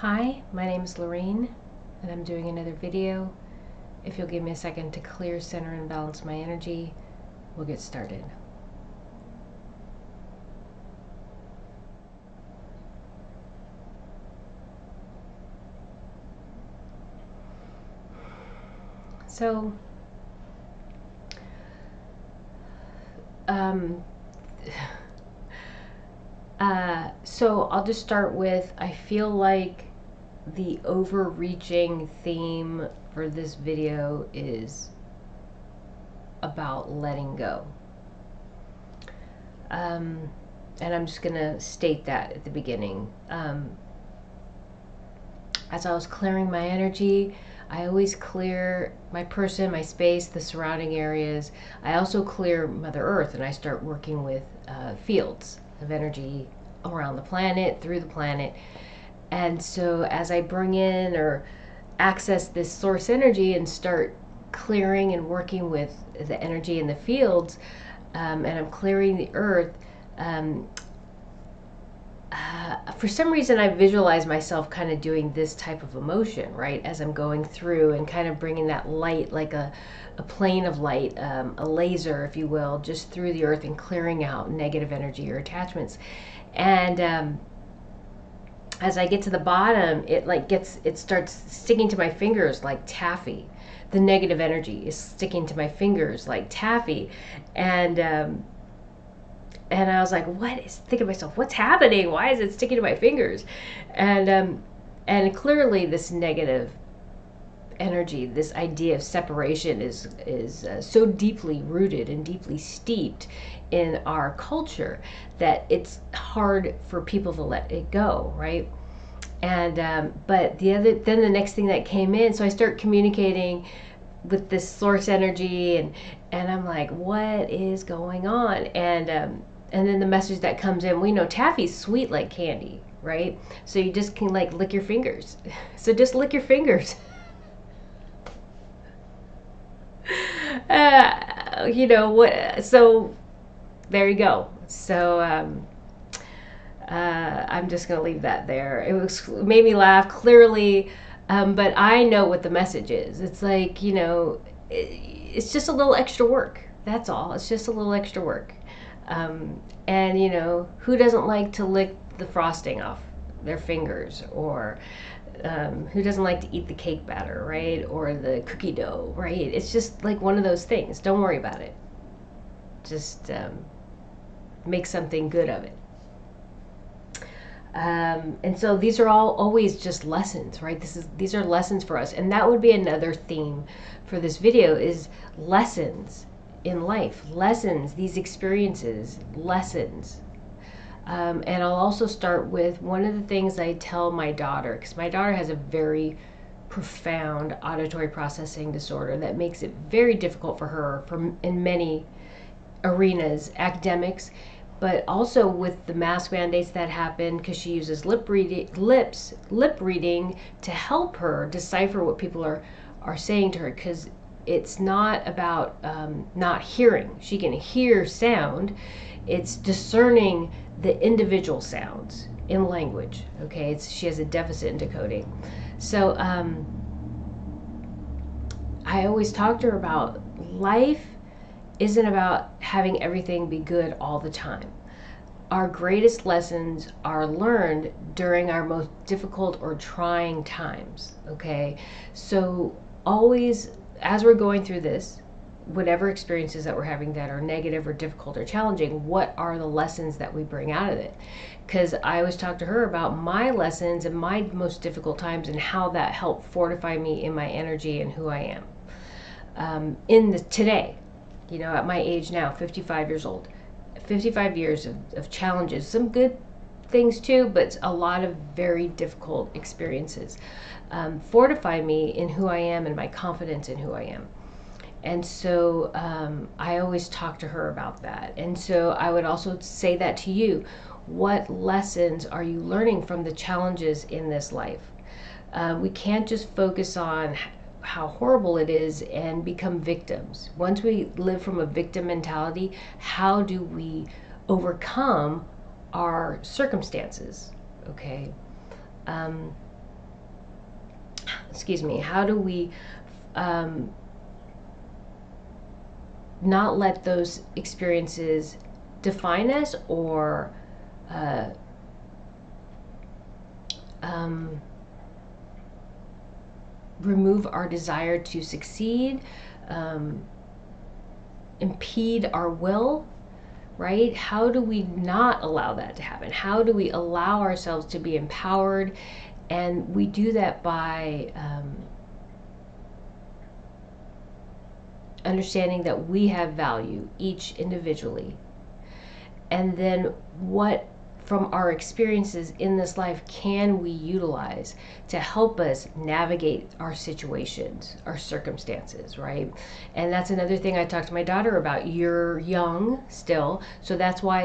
Hi, my name is Lorraine, and I'm doing another video. If you'll give me a second to clear, center, and balance my energy, we'll get started. So, um, I'll just start with, I feel like the overreaching theme for this video is about letting go. And I'm just gonna state that at the beginning. As I was clearing my energy, I always clear my person, my space, the surrounding areas. I also clear Mother Earth, and I start working with fields of energy around the planet, through the planet. And so as I bring in or access this source energy and start clearing and working with the energy in the fields, and I'm clearing the earth, for some reason I visualize myself kind of doing this type of emotion, right, as I'm going through and kind of bringing that light, like a plane of light, a laser, if you will, just through the earth and clearing out negative energy or attachments. And as I get to the bottom, it starts sticking to my fingers like taffy. The negative energy is sticking to my fingers like taffy. And I was like, think of myself, what's happening? Why is it sticking to my fingers? And clearly this negative energy, this idea of separation is so deeply rooted and deeply steeped in our culture that it's hard for people to let it go, right? And but then the next thing that came in, so I start communicating with this source energy, and I'm like, what is going on? And then the message that comes in, we know taffy's sweet like candy, right? So you just can like lick your fingers. So just lick your fingers. You know what? So there you go. So I'm just gonna leave that there. It made me laugh clearly, but I know what the message is. It's like, you know, it's just a little extra work. That's all. It's just a little extra work. And you know, who doesn't like to lick the frosting off their fingers, or who doesn't like to eat the cake batter, right? Or the cookie dough, right? It's just like one of those things. Don't worry about it. Just make something good of it. And so these are all always just lessons, right? These are lessons for us, and that would be another theme for this video, is lessons in life, lessons, these experiences, lessons. And I'll also start with one of the things I tell my daughter, because my daughter has a very profound auditory processing disorder that makes it very difficult for her in many arenas, academics, but also with the mask mandates that happen, because she uses lip reading to help her decipher what people are saying to her, because it's not about not hearing. She can hear sound. It's discerning the individual sounds in language. Okay, she has a deficit in decoding. So I always talk to her about life isn't about having everything be good all the time. Our greatest lessons are learned during our most difficult or trying times. Okay, so always, as we're going through this, whatever experiences that we're having that are negative or difficult or challenging, what are the lessons that we bring out of it? Because I always talk to her about my lessons and my most difficult times and how that helped fortify me in my energy and who I am today. You know, at my age now, 55 years old, 55 years of challenges, some good things too, but a lot of very difficult experiences fortify me in who I am and my confidence in who I am. And so I always talk to her about that. And so I would also say that to you. What lessons are you learning from the challenges in this life? We can't just focus on how horrible it is and become victims. Once we live from a victim mentality, how do we overcome our circumstances? Okay. excuse me, how do we not let those experiences define us or remove our desire to succeed, impede our will, right? How do we not allow that to happen? How do we allow ourselves to be empowered? And we do that by understanding that we have value, each individually. And then what from our experiences in this life can we utilize to help us navigate our situations, our circumstances, right? And that's another thing I talked to my daughter about. You're young still, so that's why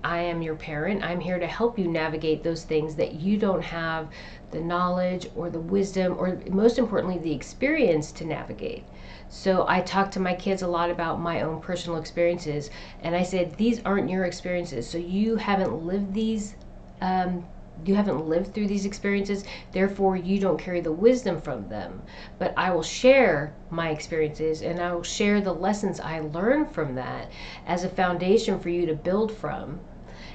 I am your parent. I'm here to help you navigate those things that you don't have the knowledge or the wisdom or, most importantly, the experience to navigate. So I talk to my kids a lot about my own personal experiences, and I said, these aren't your experiences, so you haven't lived these, you haven't lived through these experiences, therefore you don't carry the wisdom from them. But I will share my experiences, and I will share the lessons I learned from that as a foundation for you to build from.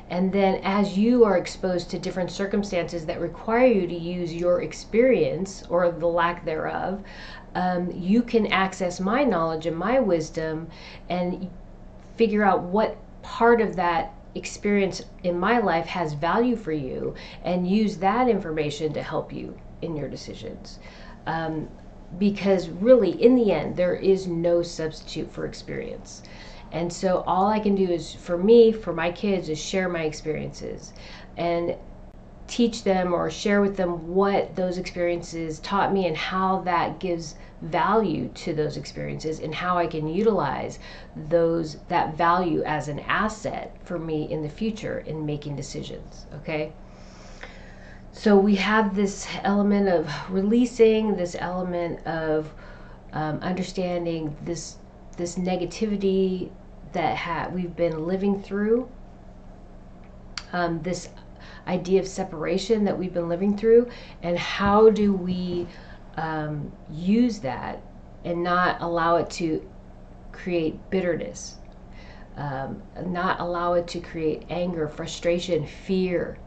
And then as you are exposed to different circumstances that require you to use your experience or the lack thereof, you can access my knowledge and my wisdom and figure out what part of that experience in my life has value for you and use that information to help you in your decisions. Because really, in the end, there is no substitute for experience. And so all I can do is, for me, for my kids, is share my experiences and teach them or share with them what those experiences taught me and how that gives value to those experiences and how I can utilize that value as an asset for me in the future in making decisions. Okay, so we have this element of releasing, this element of understanding this negativity that we've been living through, this idea of separation that we've been living through, and how do we use that and not allow it to create bitterness, not allow it to create anger, frustration, fear,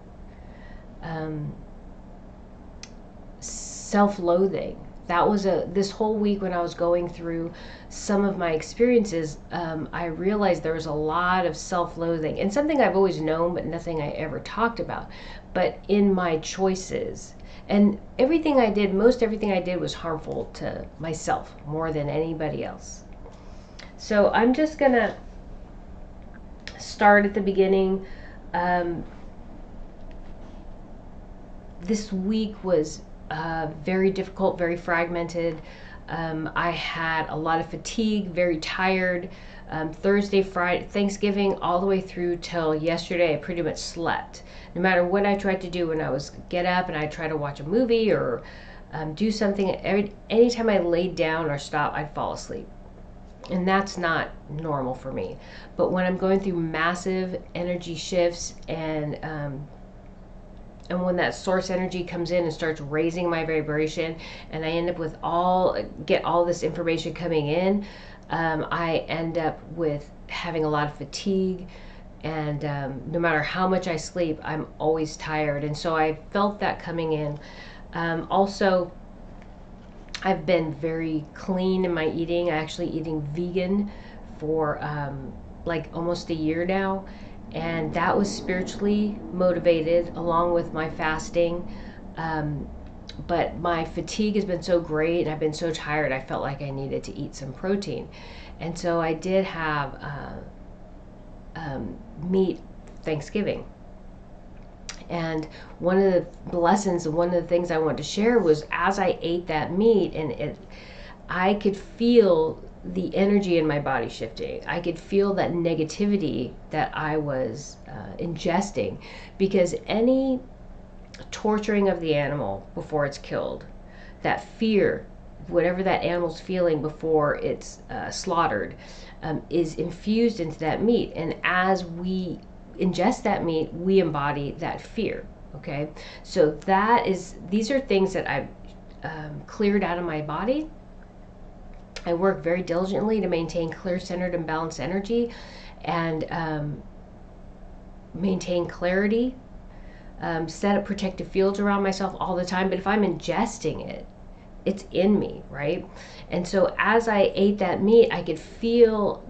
self-loathing. That was this whole week when I was going through some of my experiences, I realized there was a lot of self-loathing, and something I've always known but nothing I ever talked about, but in my choices. And most everything I did was harmful to myself more than anybody else. So I'm just gonna start at the beginning. This week was very difficult, very fragmented. I had a lot of fatigue, very tired. Thursday, Friday, Thanksgiving, all the way through till yesterday, I pretty much slept. No matter what I tried to do, when I was get up and I try to watch a movie or do something, anytime I laid down or stopped, I'd fall asleep. And that's not normal for me. But when I'm going through massive energy shifts and when that source energy comes in and starts raising my vibration, and I end up with get all this information coming in, I end up with having a lot of fatigue, and no matter how much I sleep, I'm always tired. And so I felt that coming in. Also, I've been very clean in my eating. I'm actually eating vegan for like almost a year now. And that was spiritually motivated along with my fasting. But my fatigue has been so great and I've been so tired, I felt like I needed to eat some protein. And so I did have meat Thanksgiving. And one of the lessons and one of the things I wanted to share was, as I ate that meat, and I could feel the energy in my body shifting. I could feel that negativity that I was ingesting, because any torturing of the animal before it's killed, that fear, whatever that animal's feeling before it's slaughtered, is infused into that meat. And as we ingest that meat, we embody that fear. Okay, so these are things that I've cleared out of my body. I work very diligently to maintain clear, centered, and balanced energy, and maintain clarity, set up protective fields around myself all the time. But if I'm ingesting it, it's in me, right? And so as I ate that meat, I could feel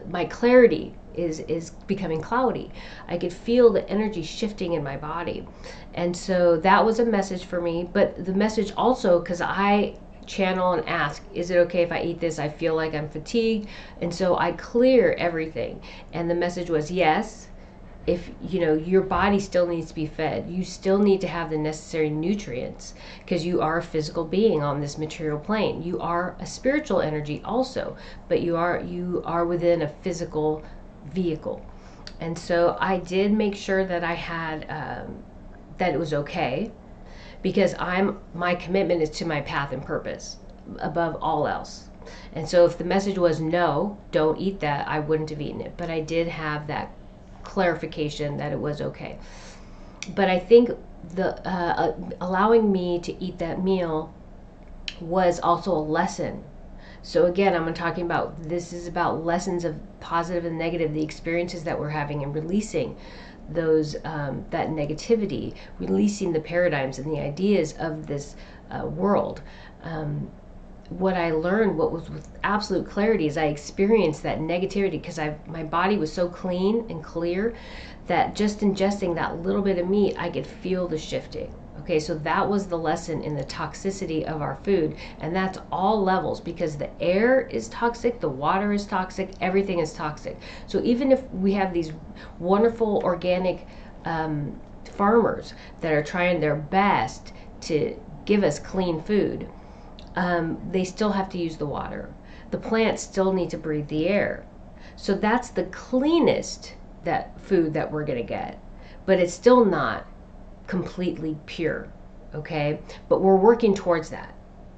my clarity is becoming cloudy. I could feel the energy shifting in my body. And so that was a message for me. But the message also, because I channel and ask, is it okay if I eat this? I feel like I'm fatigued. And so I clear everything. And the message was, yes, if your body still needs to be fed, you still need to have the necessary nutrients, because you are a physical being on this material plane. You are a spiritual energy also, but you are within a physical vehicle. And so I did make sure that I had that it was okay, because my commitment is to my path and purpose above all else. And so if the message was no, don't eat that, I wouldn't have eaten it. But I did have that clarification that it was okay. But I think the allowing me to eat that meal was also a lesson. So again, I'm talking about, this is about lessons of positive and negative, the experiences that we're having, and releasing those that negativity, releasing the paradigms and the ideas of this world. What I learned, what was with absolute clarity, is I experienced that negativity because my body was so clean and clear that just ingesting that little bit of meat, I could feel the shifting. Okay, so that was the lesson in the toxicity of our food, and that's all levels, because the air is toxic, the water is toxic, everything is toxic. So even if we have these wonderful organic farmers that are trying their best to give us clean food, they still have to use the water. The plants still need to breathe the air. So that's the cleanest food that we're going to get, but it's still not completely pure, okay? But we're working towards that.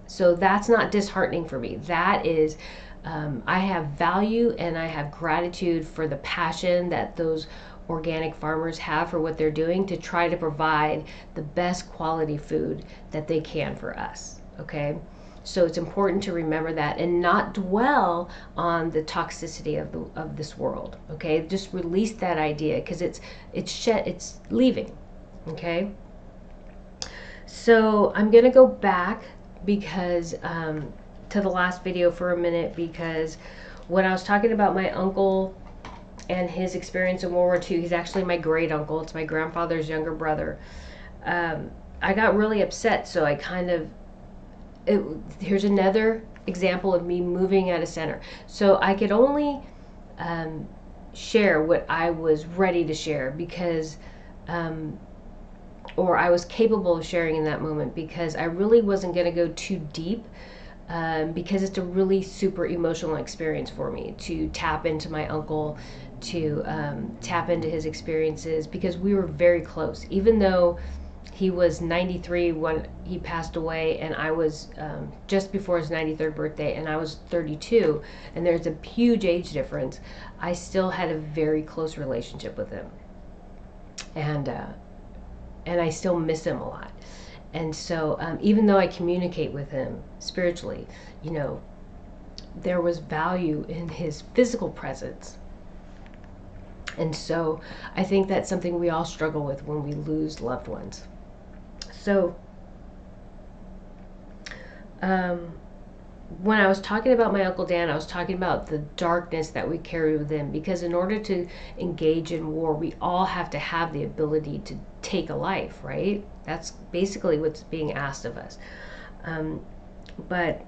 So that's not disheartening for me. That is, I have value and I have gratitude for the passion that those organic farmers have for what they're doing to try to provide the best quality food that they can for us, okay? So it's important to remember that and not dwell on the toxicity of this world, okay? Just release that idea, because it's leaving, okay? So I'm gonna go back because to the last video for a minute, because when I was talking about my uncle and his experience in World War II, he's actually my great uncle. It's my grandfather's younger brother. I got really upset, so I kind of, here's another example of me moving out of center. So I could only share what I was ready to share, because or I was capable of sharing in that moment, because I really wasn't going to go too deep, because it's a really super emotional experience for me to tap into my uncle, to tap into his experiences, because we were very close. Even though he was 93 when he passed away, and I was just before his 93rd birthday, and I was 32, and there's a huge age difference, I still had a very close relationship with him, and I still miss him a lot. And so even though I communicate with him spiritually, there was value in his physical presence. And so I think that's something we all struggle with when we lose loved ones. So when I was talking about my Uncle Dan, I was talking about the darkness that we carry within, because in order to engage in war, we all have to have the ability to take a life, right? That's basically what's being asked of us. But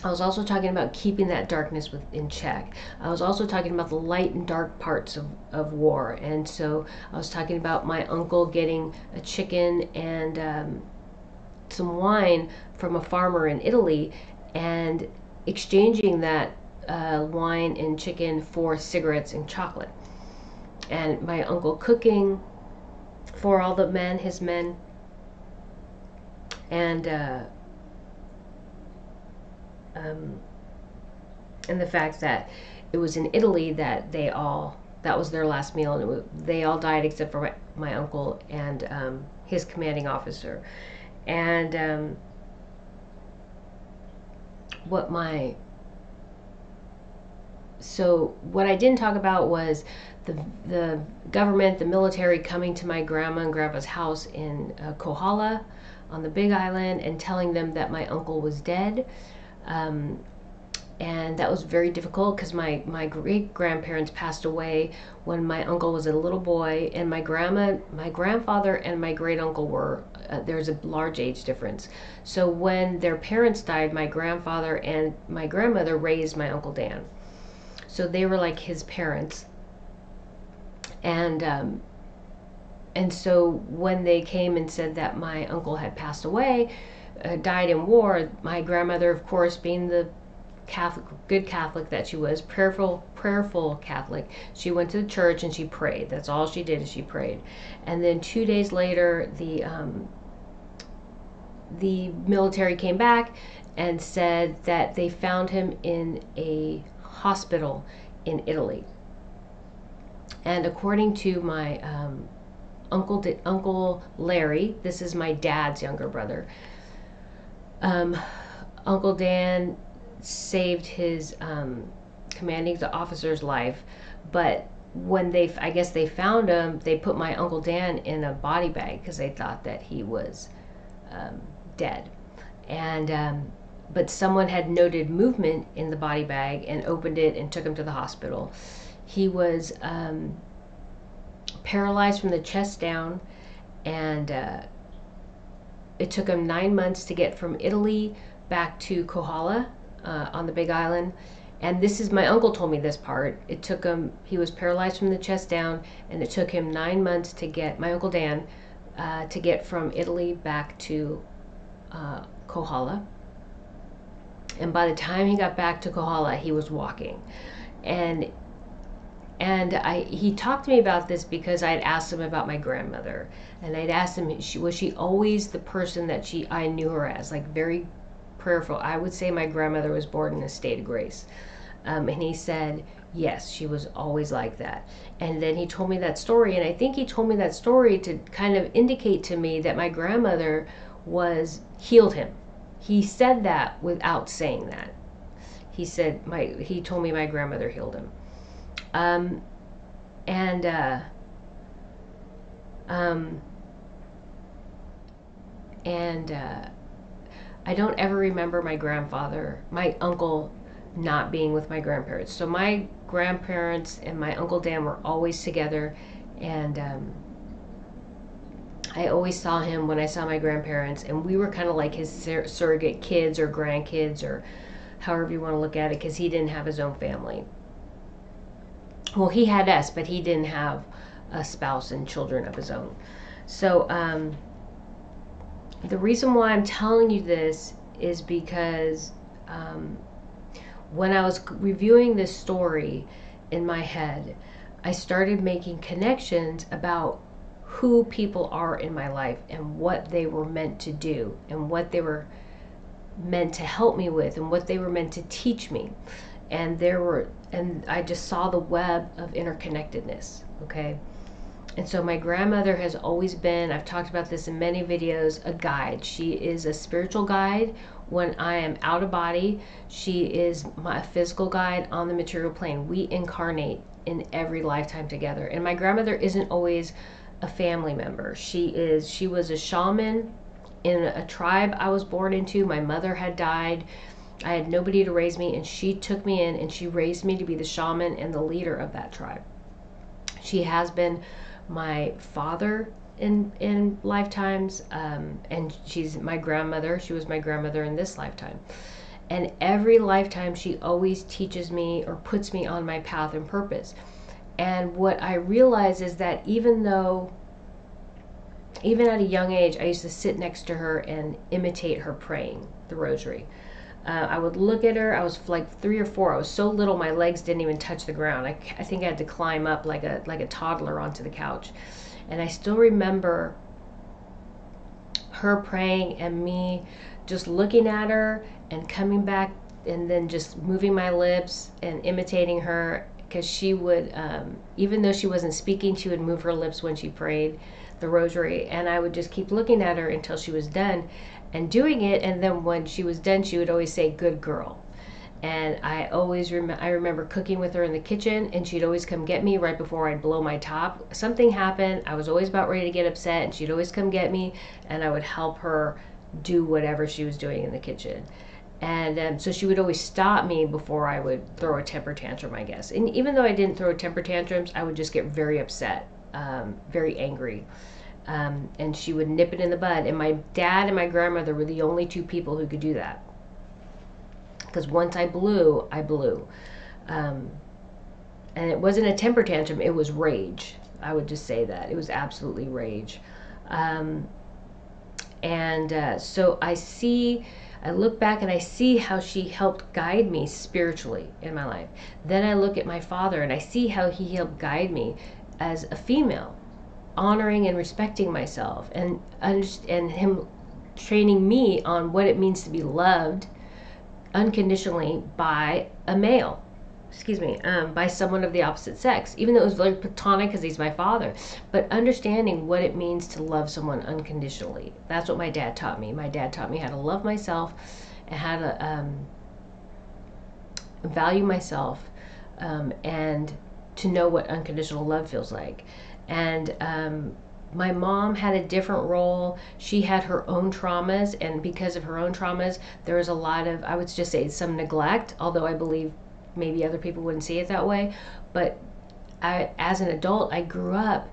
I was also talking about keeping that darkness in check. I was also talking about the light and dark parts of war. And so I was talking about my uncle getting a chicken and some wine from a farmer in Italy, and exchanging that wine and chicken for cigarettes and chocolate. And my uncle cooking for all the men, his men, and the fact that it was in Italy that that was their last meal, and they all died except for my uncle and his commanding officer. And what I didn't talk about was the government, the military coming to my grandma and grandpa's house in Kohala on the Big Island and telling them that my uncle was dead. And that was very difficult because my great grandparents passed away when my uncle was a little boy, and my grandfather and my great uncle were there's a large age difference. So when their parents died, my grandfather and my grandmother raised my Uncle Dan. So they were like his parents. And so when they came and said that my uncle had passed away, died in war, my grandmother, of course, being the good Catholic that she was, prayerful Catholic, she went to the church and she prayed. That's all she did, is she prayed. And then 2 days later, the military came back and said that they found him in a hospital in Italy. And according to my Uncle Larry, this is my dad's younger brother, Uncle Dan saved his commanding officer's life, but when I guess they found him, they put my Uncle Dan in a body bag because they thought that he was dead. And but someone had noted movement in the body bag and opened it and took him to the hospital. He was paralyzed from the chest down, and it took him 9 months to get from Italy back to Kohala on the Big Island. And this is, my uncle told me this part. It took him, he was paralyzed from the chest down, and it took him 9 months to get, my Uncle Dan, to get from Italy back to Kohala. And by the time he got back to Kohala, he was walking. And he talked to me about this because I'd asked him about my grandmother, and I'd asked him, was she always the person that I knew her as, like very prayerful? I would say my grandmother was born in a state of grace. And he said, yes, she was always like that. And then he told me that story, and I think he told me that story to kind of indicate to me that my grandmother healed him. He said that without saying that. He told me my grandmother healed him. I don't ever remember my uncle not being with my grandparents. So my grandparents and my Uncle Dan were always together, and I always saw him when I saw my grandparents, and we were kind of like his surrogate kids or grandkids, or however you want to look at it, because he didn't have his own family. Well, he had us, but he didn't have a spouse and children of his own. So the reason why I'm telling you this is because when I was reviewing this story in my head, I started making connections about who people are in my life and what they were meant to do and what they were meant to help me with and what they were meant to teach me. And I just saw the web of interconnectedness, okay? And so my grandmother has always been, I've talked about this in many videos, a guide. She is a spiritual guide when I am out of body. She is my physical guide on the material plane. We incarnate in every lifetime together. And my grandmother isn't always a family member. She was a shaman in a tribe I was born into. My mother had died. I had nobody to raise me, and she took me in and she raised me to be the shaman and the leader of that tribe. She has been my father in lifetimes, and she's my grandmother. She was my grandmother in this lifetime. And every lifetime she always teaches me or puts me on my path and purpose. And what I realize is that even at a young age, I used to sit next to her and imitate her praying the rosary. I would look at her. I was like 3 or 4. I was so little, my legs didn't even touch the ground. I think I had to climb up like a toddler onto the couch. And I still remember her praying and me just looking at her and coming back and then just moving my lips and imitating her, because she would, even though she wasn't speaking, she would move her lips when she prayed. the rosary, and I would just keep looking at her until she was done and doing it. And then when she was done, she would always say, "Good girl." And I always I remember cooking with her in the kitchen, and she'd always come get me right before I'd blow my top. Something happened, I was always about ready to get upset, and she'd always come get me, and I would help her do whatever she was doing in the kitchen. And so she would always stop me before I would throw a temper tantrum, I guess. And even though I didn't throw temper tantrums, I would just get very upset, very angry. And she would nip it in the bud. And my dad and my grandmother were the only two people who could do that. Because once I blew, I blew. And it wasn't a temper tantrum, it was rage. I would just say that. It was absolutely rage. So I look back and I see how she helped guide me spiritually in my life. Then I look at my father and I see how he helped guide me as a female, honoring and respecting myself, and him training me on what it means to be loved unconditionally by a male. By someone of the opposite sex, even though it was very platonic because he's my father, but understanding what it means to love someone unconditionally. That's what my dad taught me. My dad taught me how to love myself and how to value myself, and to know what unconditional love feels like. And my mom had a different role. She had her own traumas, and because of her own traumas, there was a lot of, I would just say, some neglect, although I believe maybe other people wouldn't see it that way. But as an adult, I grew up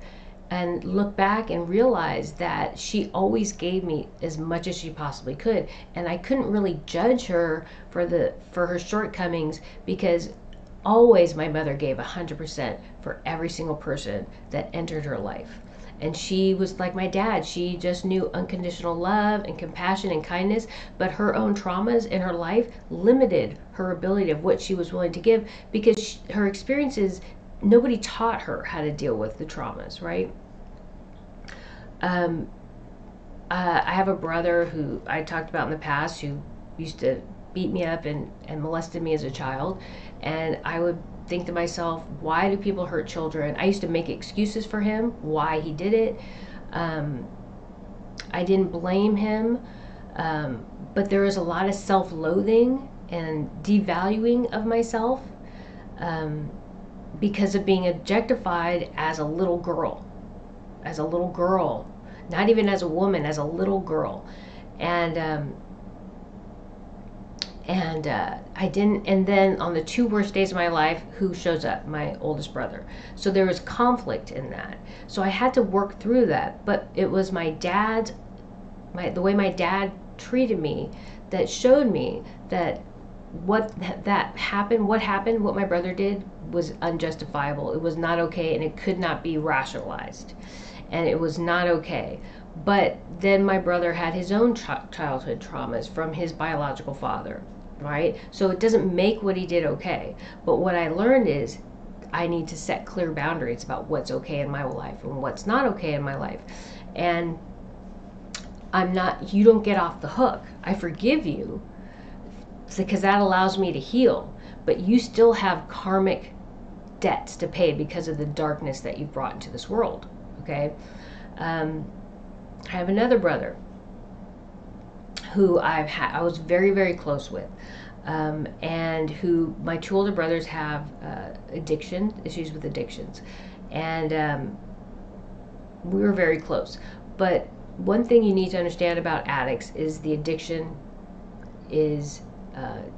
and look back and realize that she always gave me as much as she possibly could, and I couldn't really judge her for her shortcomings, because always my mother gave 100% for every single person that entered her life. And she was like my dad. She just knew unconditional love and compassion and kindness, but her own traumas in her life limited her ability of what she was willing to give, because her experiences, nobody taught her how to deal with the traumas, right? I have a brother who I talked about in the past who used to beat me up and molested me as a child. And I would think to myself, why do people hurt children? I used to make excuses for him, why he did it. I didn't blame him, but there was a lot of self-loathing and devaluing of myself, because of being objectified as a little girl, not even as a woman, as a little girl. I didn't, and then on the two worst days of my life, who shows up? My oldest brother. So there was conflict in that. So I had to work through that, but it was the way my dad treated me that showed me that what my brother did was unjustifiable. It was not okay, and it could not be rationalized, and it was not okay. But then my brother had his own childhood traumas from his biological father, right? So it doesn't make what he did okay. But what I learned is I need to set clear boundaries about what's okay in my life and what's not okay in my life. And you don't get off the hook. I forgive you because that allows me to heal. But you still have karmic debts to pay because of the darkness that you've brought into this world, okay? I have another brother who I was very, very close with, and who my two older brothers have issues with addictions, and we were very close. But one thing you need to understand about addicts is the addiction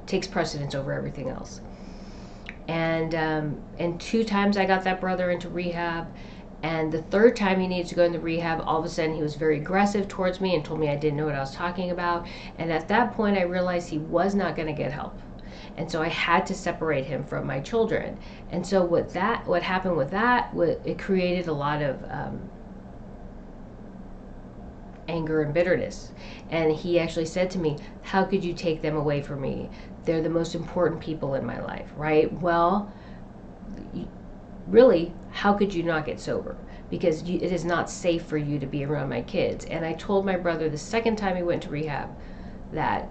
takes precedence over everything else. And 2 times I got that brother into rehab. And the 3rd time he needed to go into rehab, all of a sudden he was very aggressive towards me and told me I didn't know what I was talking about. And at that point I realized he was not going to get help. And so I had to separate him from my children. And so what happened with that, it created a lot of anger and bitterness. And he actually said to me, how could you take them away from me? They're the most important people in my life, right? Well, really, how could you not get sober? Because it is not safe for you to be around my kids. And I told my brother the 2nd time he went to rehab that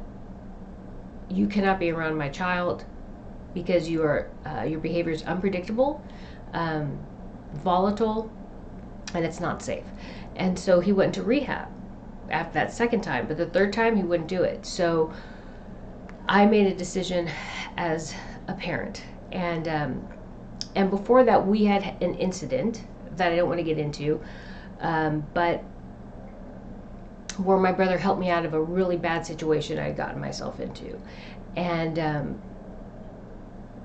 you cannot be around my child because your behavior is unpredictable, volatile, and it's not safe. And so he went to rehab after that second time, but the third time he wouldn't do it. So I made a decision as a parent, and before that we had an incident that I don't want to get into, but where my brother helped me out of a really bad situation I had gotten myself into, and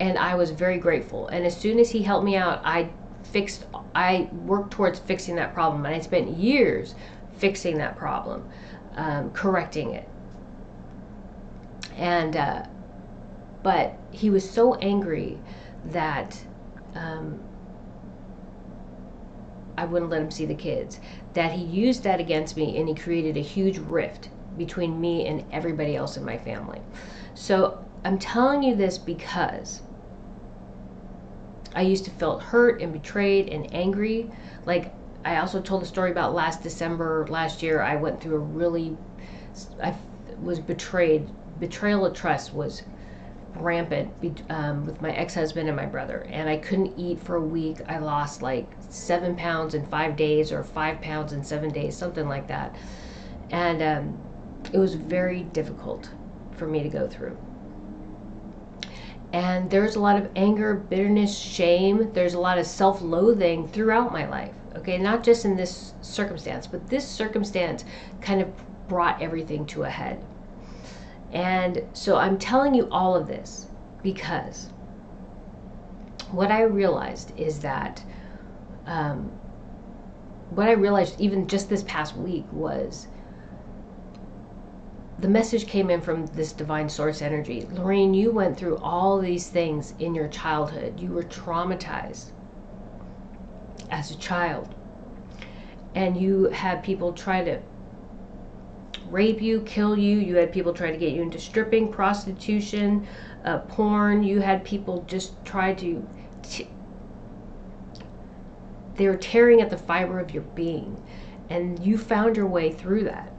I was very grateful. And as soon as he helped me out, I worked towards fixing that problem, and I spent years fixing that problem, correcting it. And but he was so angry that I wouldn't let him see the kids, that he used that against me, and he created a huge rift between me and everybody else in my family. So I'm telling you this because I used to feel hurt and betrayed and angry. Like, I also told a story about last December, last year, I went through I was betrayed. Betrayal of trust was rampant with my ex-husband and my brother, and I couldn't eat for a week. I lost like 7 pounds in 5 days, or 5 pounds in 7 days, something like that. And it was very difficult for me to go through. And there's a lot of anger, bitterness, shame. There's a lot of self-loathing throughout my life. Okay, not just in this circumstance, but this circumstance kind of brought everything to a head. And so I'm telling you all of this because what I realized is that, what I realized even just this past week was the message came in from this divine source energy. Lorraine, you went through all these things in your childhood. You were traumatized as a child. And you had people try to rape you, kill you. You had people try to get you into stripping, prostitution, porn. You had people just try to... They were tearing at the fiber of your being. And you found your way through that.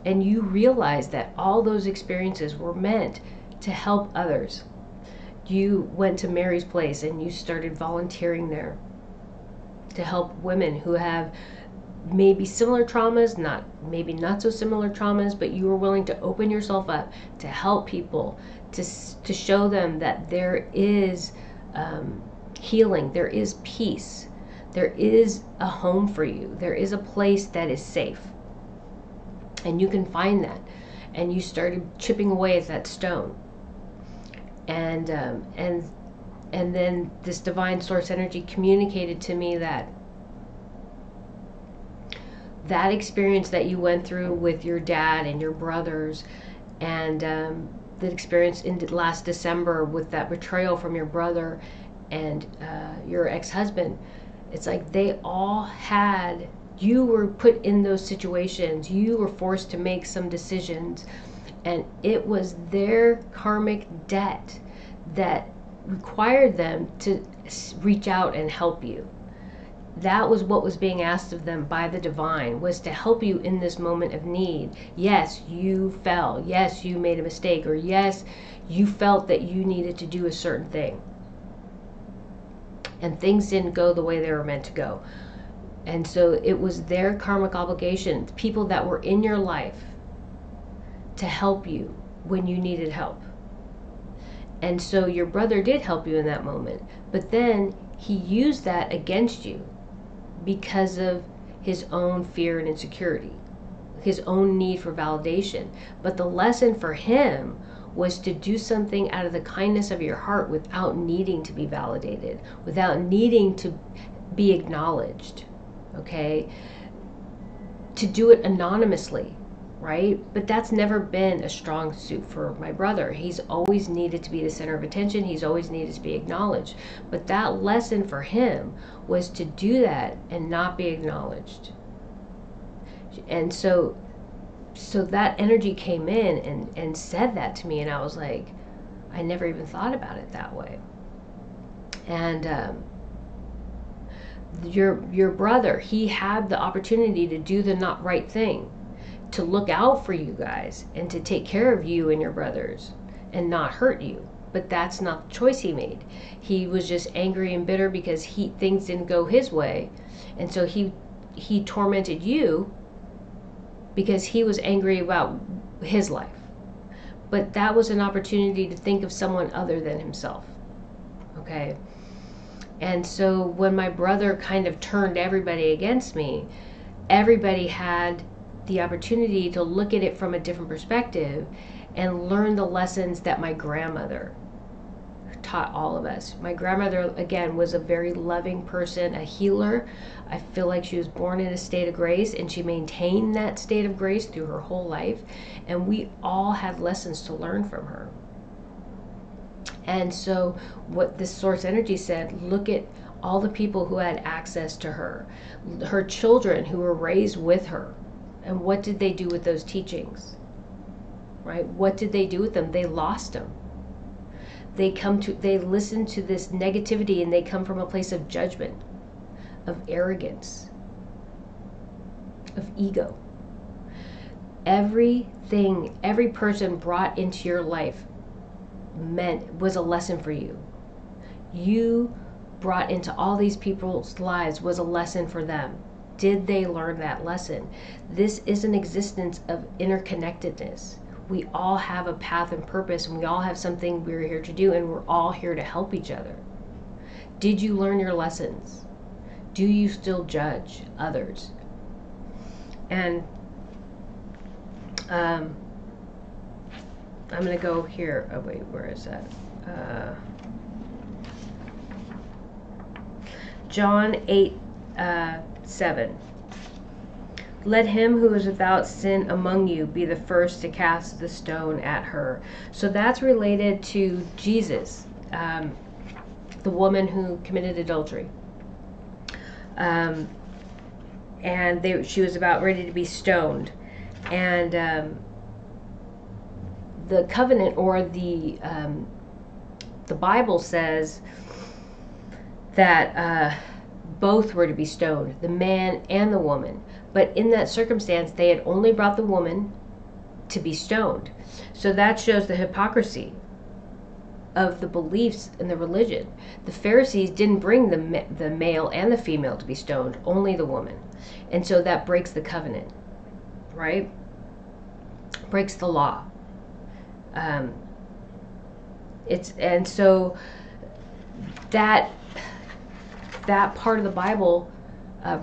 And you realized that all those experiences were meant to help others. You went to Mary's Place and you started volunteering there to help women who have maybe similar traumas, maybe not so similar traumas, but you were willing to open yourself up to help people, to show them that there is healing, there is peace, there is a home for you, there is a place that is safe. And you can find that. And you started chipping away at that stone. And then this divine source energy communicated to me that experience that you went through with your dad and your brothers, and the experience in last December with that betrayal from your brother and your ex-husband, it's like they all had... You were put in those situations. You were forced to make some decisions. And it was their karmic debt that required them to reach out and help you. That was what was being asked of them by the divine, was to help you in this moment of need. Yes, you fell. Yes, you made a mistake. Or yes, you felt that you needed to do a certain thing. And things didn't go the way they were meant to go. And so it was their karmic obligation, people that were in your life, to help you when you needed help. And so your brother did help you in that moment, but then he used that against you because of his own fear and insecurity, his own need for validation. But the lesson for him was to do something out of the kindness of your heart without needing to be validated, without needing to be acknowledged. Okay, to do it anonymously, right? But that's never been a strong suit for my brother. He's always needed to be the center of attention. He's always needed to be acknowledged. But that lesson for him was to do that and not be acknowledged. And so that energy came in and said that to me, and I was like, I never even thought about it that way. And your brother, he had the opportunity to do the not right thing, to look out for you guys and to take care of you and your brothers and not hurt you. But that's not the choice he made. He was just angry and bitter because things didn't go his way, and so he he tormented you because he was angry about his life. But that was an opportunity to think of someone other than himself. Okay? And so when my brother kind of turned everybody against me, everybody had the opportunity to look at it from a different perspective and learn the lessons that my grandmother taught all of us. My grandmother, again, was a very loving person, a healer. I feel like she was born in a state of grace, and she maintained that state of grace through her whole life. And we all had lessons to learn from her. And so what this source energy said, look at all the people who had access to her, her children who were raised with her. And what did they do with those teachings? Right? What did they do with them? They lost them. They listen to this negativity, and they come from a place of judgment, of arrogance, of ego. Everything, every person brought into your life was a lesson for you. You brought into all these people's lives was a lesson for them. Did they learn that lesson? This is an existence of interconnectedness. We all have a path and purpose, and we all have something we're here to do, and we're all here to help each other. Did you learn your lessons? Do you still judge others? And I'm going to go here. Oh, wait, where is that? John 8:7. Let him who is without sin among you be the first to cast the stone at her. So that's related to Jesus, the woman who committed adultery. And she was about ready to be stoned. And the covenant, or the Bible says that both were to be stoned, the man and the woman. But in that circumstance, they had only brought the woman to be stoned. So that shows the hypocrisy of the beliefs in the religion. The Pharisees didn't bring the male and the female to be stoned, only the woman. And so that breaks the covenant, right? Breaks the law. And so that part of the Bible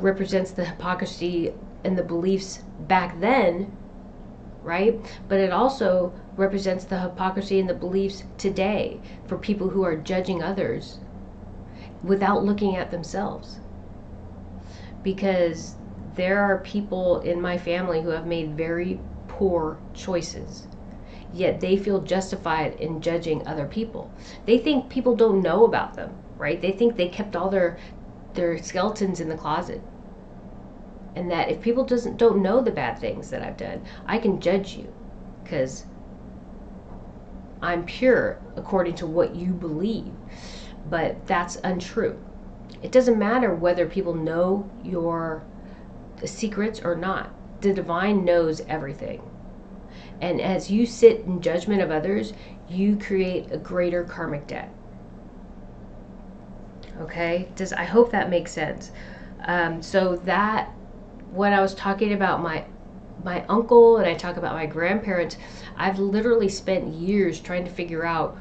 represents the hypocrisy and the beliefs back then, right? But it also represents the hypocrisy and the beliefs today for people who are judging others without looking at themselves. Because there are people in my family who have made very poor choices, yet they feel justified in judging other people. They think people don't know about them, right? They think they kept all their skeletons in the closet, and that if people don't know the bad things that I've done, I can judge you because I'm pure according to what you believe. But that's untrue. It doesn't matter whether people know your secrets or not. The divine knows everything. And as you sit in judgment of others, you create a greater karmic debt. Okay? I hope that makes sense. So that, when I was talking about my uncle, and I talk about my grandparents, I've literally spent years trying to figure out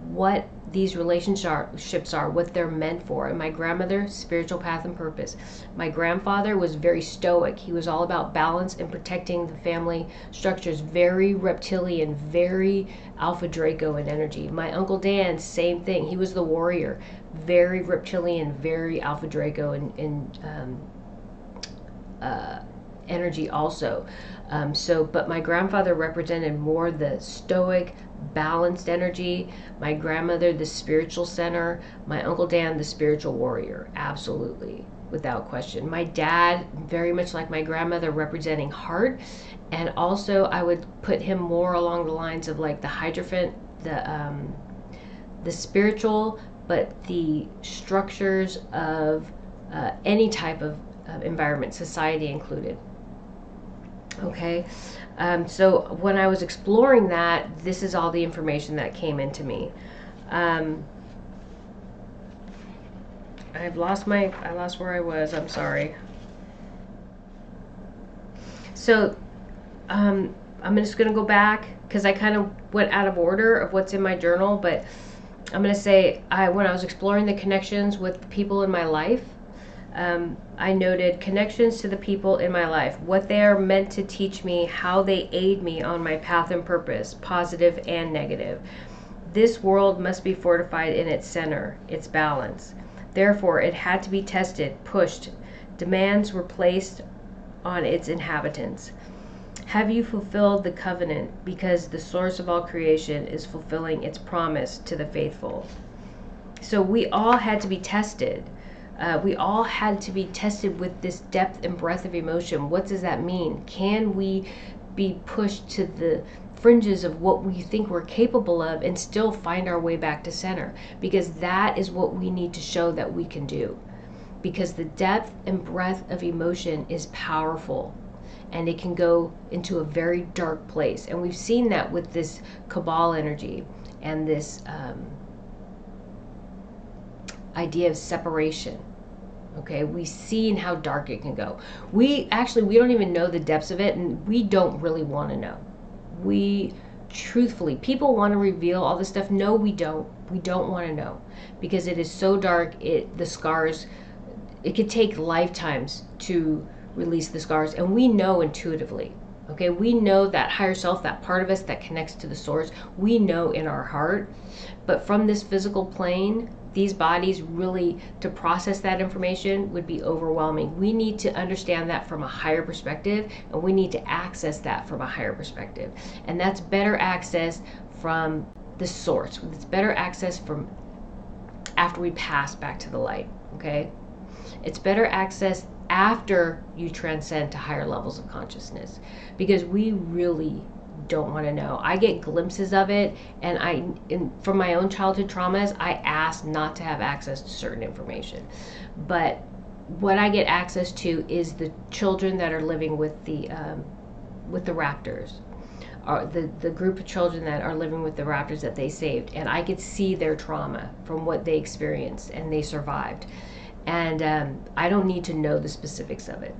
what these relationships are, what they're meant for. And my grandmother, spiritual path and purpose. My grandfather was very stoic. He was all about balance and protecting the family structures, very reptilian, very Alpha Draco in energy. My Uncle Dan, same thing. He was the warrior, very reptilian, very Alpha Draco in energy also. But my grandfather represented more the stoic, balanced energy. My grandmother, the spiritual center. My Uncle Dan, the spiritual warrior. Absolutely, without question. My dad, very much like my grandmother, representing heart. And also I would put him more along the lines of like the Hierophant, the spiritual, but the structures of any type of environment, society included. Okay, so when I was exploring that, this is all the information that came into me. I lost where I was. I'm sorry. So I'm just going to go back because I kind of went out of order of what's in my journal, but I'm going to say when I was exploring the connections with the people in my life, I noted connections to the people in my life, what they are meant to teach me, how they aid me on my path and purpose, positive and negative. This world must be fortified in its center, its balance. Therefore, it had to be tested, pushed. Demands were placed on its inhabitants. Have you fulfilled the covenant? Because the source of all creation is fulfilling its promise to the faithful. So we all had to be tested. We all had to be tested with this depth and breadth of emotion. What does that mean? Can we be pushed to the fringes of what we think we're capable of and still find our way back to center? Because that is what we need to show that we can do. Because the depth and breadth of emotion is powerful, and it can go into a very dark place. And we've seen that with this cabal energy and this idea of separation. Okay, we've seen how dark it can go. We don't even know the depths of it, and we don't really want to know. We truthfully, people want to reveal all this stuff. No, we don't. We don't want to know because it is so dark. The scars, it could take lifetimes to release the scars, and we know intuitively. Okay, we know that higher self, that part of us that connects to the source, we know in our heart. But from this physical plane, these bodies, really to process that information would be overwhelming. We need to understand that from a higher perspective, and we need to access that from a higher perspective. And that's better access from the source. It's better access from after we pass back to the light. Okay, it's better access after you transcend to higher levels of consciousness, because we really don't want to know. I get glimpses of it, and from my own childhood traumas, I ask not to have access to certain information. But what I get access to is the children that are living with the raptors, or the group of children that are living with the raptors that they saved, and I could see their trauma from what they experienced and they survived. And I don't need to know the specifics of it.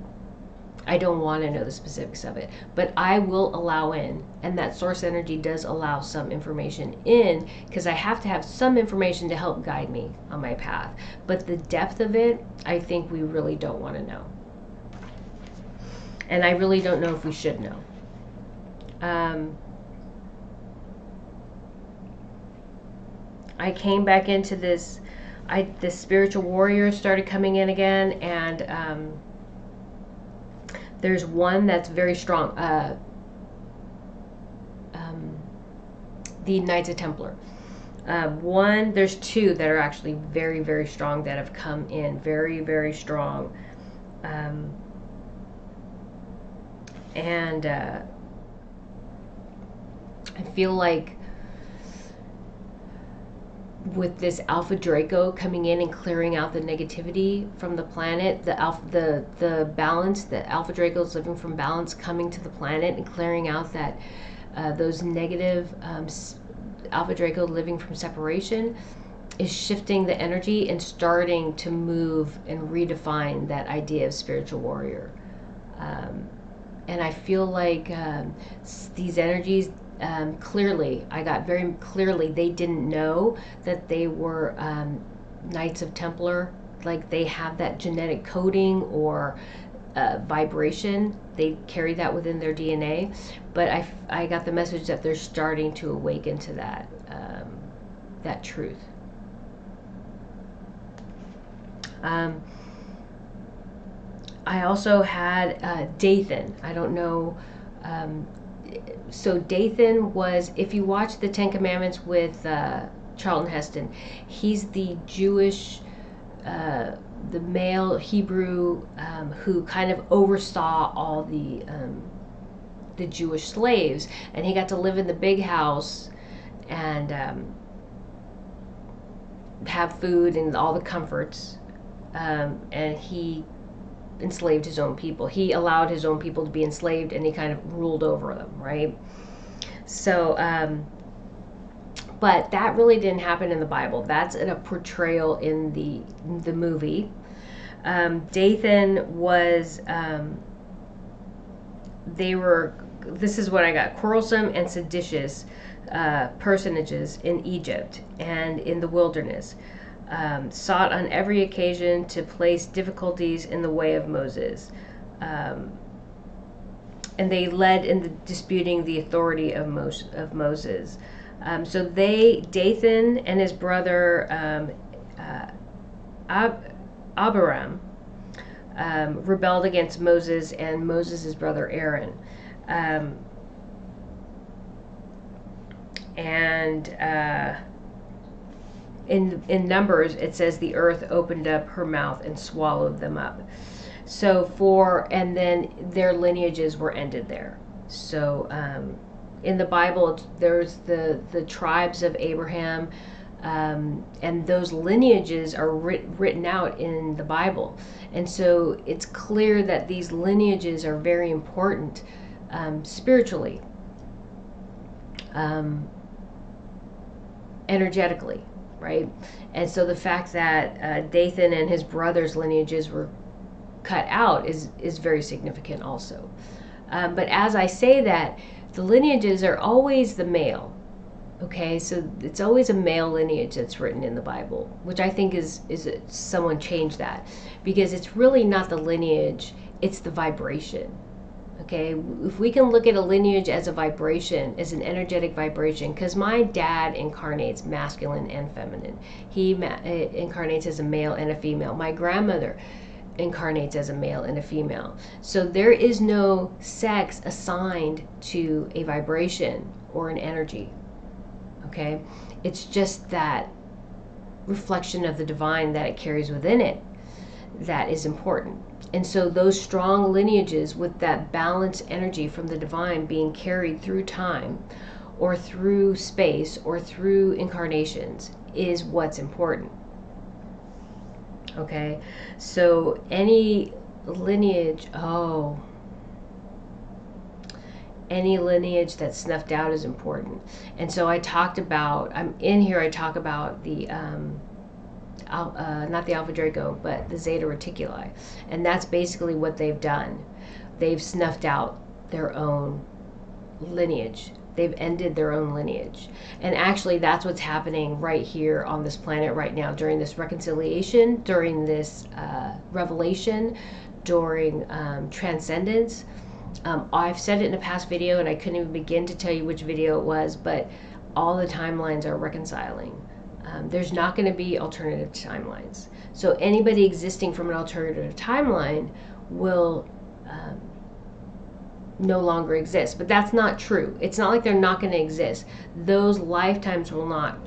I don't want to know the specifics of it, but I will allow in, and that source energy does allow some information in, because I have to have some information to help guide me on my path. But the depth of it, I think we really don't want to know. And I really don't know if we should know. I came back into this, the spiritual warriors started coming in again, and there's one that's very strong, the Knights of Templar. There's two that are actually very, very strong that have come in, very, very strong. And I feel like with this Alpha Draco coming in and clearing out the negativity from the planet, the balance, the Alpha Draco is living from balance, coming to the planet and clearing out that those negative Alpha Draco living from separation is shifting the energy and starting to move and redefine that idea of spiritual warrior. And I feel like these energies, clearly, I got very clearly, they didn't know that they were Knights of Templar. Like, they have that genetic coding or vibration. They carry that within their DNA. But I got the message that they're starting to awaken to that, that truth. I also had Dathan. I don't know. So Dathan was, if you watch the Ten Commandments with Charlton Heston, he's the Jewish, the male Hebrew who kind of oversaw all the Jewish slaves, and he got to live in the big house and have food and all the comforts, and he enslaved his own people. He allowed his own people to be enslaved, and he kind of ruled over them, right? So, but that really didn't happen in the Bible. That's a portrayal in the movie. Dathan was they were, this is what I got, quarrelsome and seditious personages in Egypt and in the wilderness, sought on every occasion to place difficulties in the way of Moses. And they led in the disputing the authority of Moses. So Dathan and his brother Abiram rebelled against Moses and Moses' brother Aaron. In Numbers, it says the earth opened up her mouth and swallowed them up. And then their lineages were ended there. So in the Bible, there's the tribes of Abraham, and those lineages are written out in the Bible. And so it's clear that these lineages are very important spiritually, energetically, right? And so the fact that Dathan and his brother's lineages were cut out is very significant also. But as I say that, the lineages are always the male. Okay, so it's always a male lineage that's written in the Bible, which I think is someone changed that, because it's really not the lineage, it's the vibration. Okay, if we can look at a lineage as a vibration, as an energetic vibration, because my dad incarnates masculine and feminine. He incarnates as a male and a female. My grandmother incarnates as a male and a female. So there is no sex assigned to a vibration or an energy. Okay, it's just that reflection of the divine that it carries within it that is important. And so those strong lineages with that balanced energy from the divine being carried through time or through space or through incarnations is what's important. Okay, so any lineage, any lineage that's snuffed out is important. And so I talk about the not the Alpha Draco, but the Zeta Reticuli. And that's basically what they've done. They've snuffed out their own lineage. They've ended their own lineage. And actually that's what's happening right here on this planet right now during this reconciliation, during this revelation, during transcendence. I've said it in a past video and I couldn't even begin to tell you which video it was, but all the timelines are reconciling. There's not going to be alternative timelines. So anybody existing from an alternative timeline will no longer exist. But that's not true. It's not like they're not going to exist. Those lifetimes will not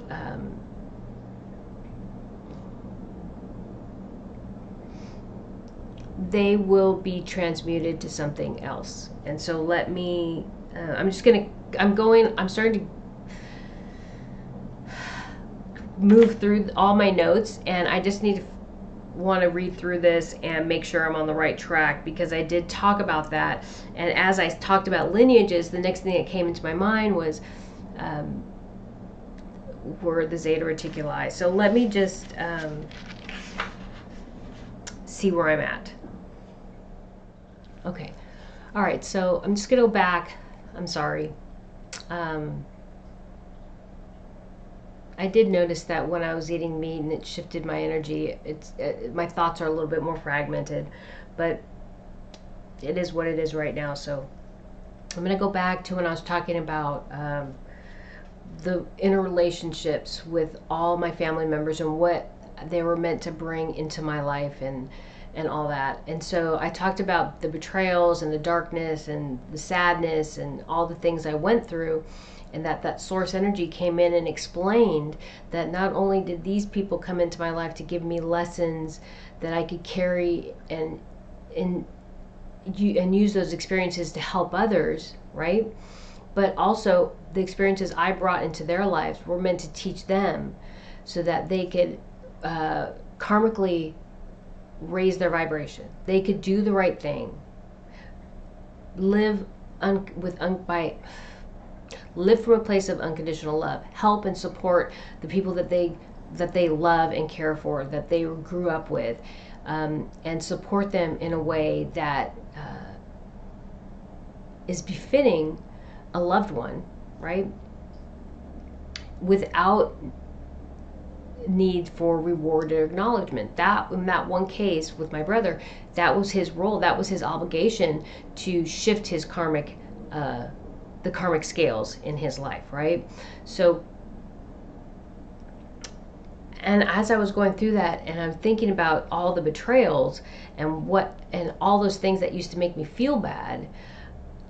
they will be transmuted to something else. And so let me I'm starting to move through all my notes, and I just want to read through this and make sure I'm on the right track, because I did talk about that. And as I talked about lineages, the next thing that came into my mind was were the Zeta Reticuli. So let me just see where I'm at. Okay, all right, so I'm just gonna go back. I'm sorry. I did notice that when I was eating meat and it shifted my energy, my thoughts are a little bit more fragmented, but it is what it is right now. So I'm going to go back to when I was talking about the interrelationships with all my family members and what they were meant to bring into my life and all that. And so I talked about the betrayals and the darkness and the sadness and all the things I went through. And that source energy came in and explained that not only did these people come into my life to give me lessons that I could carry and use those experiences to help others, right? But also the experiences I brought into their lives were meant to teach them so that they could karmically raise their vibration. They could do the right thing, live from a place of unconditional love, help and support the people that they love and care for, that they grew up with, and support them in a way that is befitting a loved one, right? Without need for reward or acknowledgement. That in that one case with my brother, that was his role, that was his obligation to shift his karmic the karmic scales in his life, right? So, and as I was going through that and I'm thinking about all the betrayals and all those things that used to make me feel bad,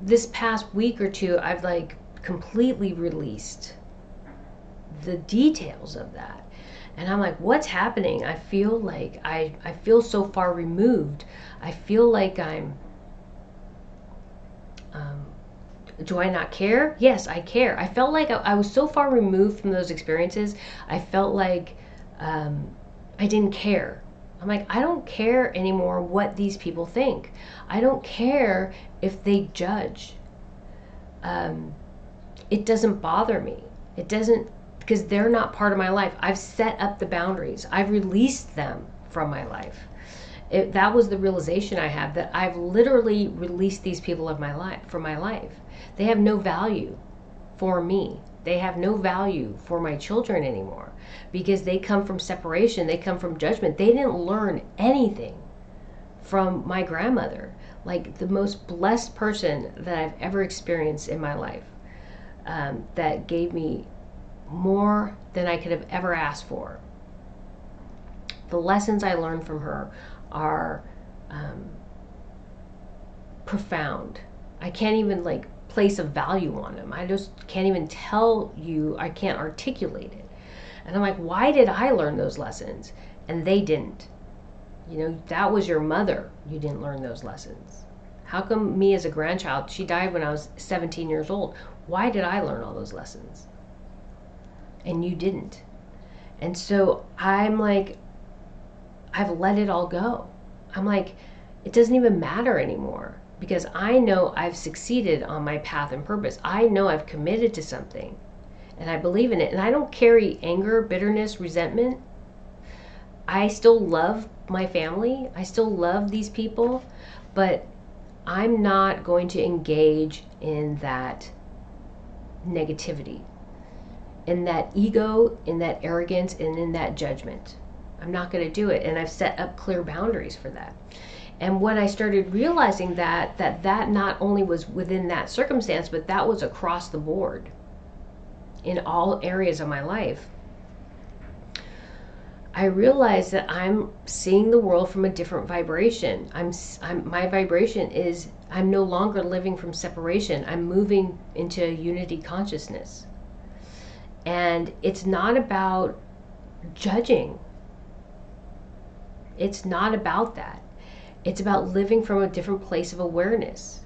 this past week or two I've like completely released the details of that. And I'm like, what's happening? I feel like I feel so far removed. I feel like do I not care? Yes, I care. I felt like I was so far removed from those experiences. I felt like I didn't care. I'm like, I don't care anymore what these people think. I don't care if they judge. It doesn't bother me. It doesn't, because they're not part of my life. I've set up the boundaries. I've released them from my life. That was the realization I had, that I've literally released these people of my life from my life. They have no value for me. They have no value for my children anymore because they come from separation. They come from judgment. They didn't learn anything from my grandmother, like the most blessed person that I've ever experienced in my life, that gave me more than I could have ever asked for. The lessons I learned from her are profound. I can't even like place a value on them. I just can't even tell you, I can't articulate it. And I'm like, why did I learn those lessons and they didn't? You know, that was your mother. You didn't learn those lessons. How come me as a grandchild, she died when I was 17 years old. Why did I learn all those lessons? And you didn't. And so I'm like, I've let it all go. I'm like, it doesn't even matter anymore because I know I've succeeded on my path and purpose. I know I've committed to something and I believe in it. And I don't carry anger, bitterness, resentment. I still love my family. I still love these people, but I'm not going to engage in that negativity, in that ego, in that arrogance, and in that judgment. I'm not going to do it. And I've set up clear boundaries for that. And when I started realizing that not only was within that circumstance, but that was across the board in all areas of my life, I realized that I'm seeing the world from a different vibration. My vibration is, I'm no longer living from separation. I'm moving into unity consciousness. And it's not about judging. It's not about that. It's about living from a different place of awareness.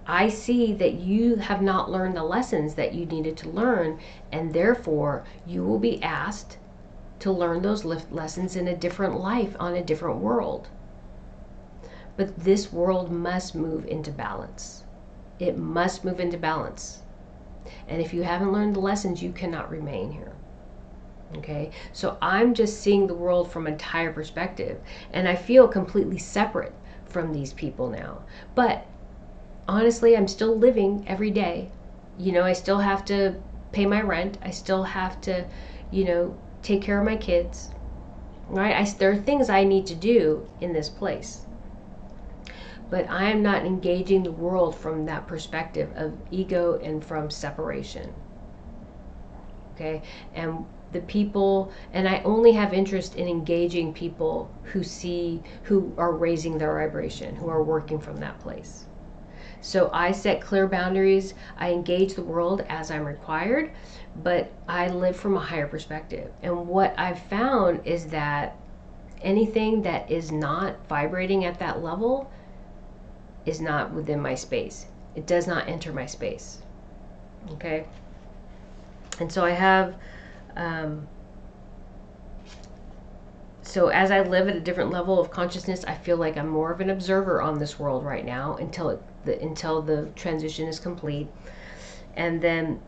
I see that you have not learned the lessons that you needed to learn, and therefore you will be asked to learn those lessons in a different life, on a different world. But this world must move into balance. It must move into balance. And if you haven't learned the lessons, you cannot remain here. Okay, so I'm just seeing the world from a higher perspective, and I feel completely separate from these people now. But honestly, I'm still living every day. You know, I still have to pay my rent. I still have to, you know, take care of my kids. Right? There are things I need to do in this place. But I am not engaging the world from that perspective of ego and from separation. Okay, and the people, and I only have interest in engaging people who are raising their vibration, who are working from that place. So I set clear boundaries. I engage the world as I'm required, but I live from a higher perspective. And what I've found is that anything that is not vibrating at that level is not within my space. It does not enter my space. Okay? And so I have, so as I live at a different level of consciousness, I feel like I'm more of an observer on this world right now until the transition is complete. And then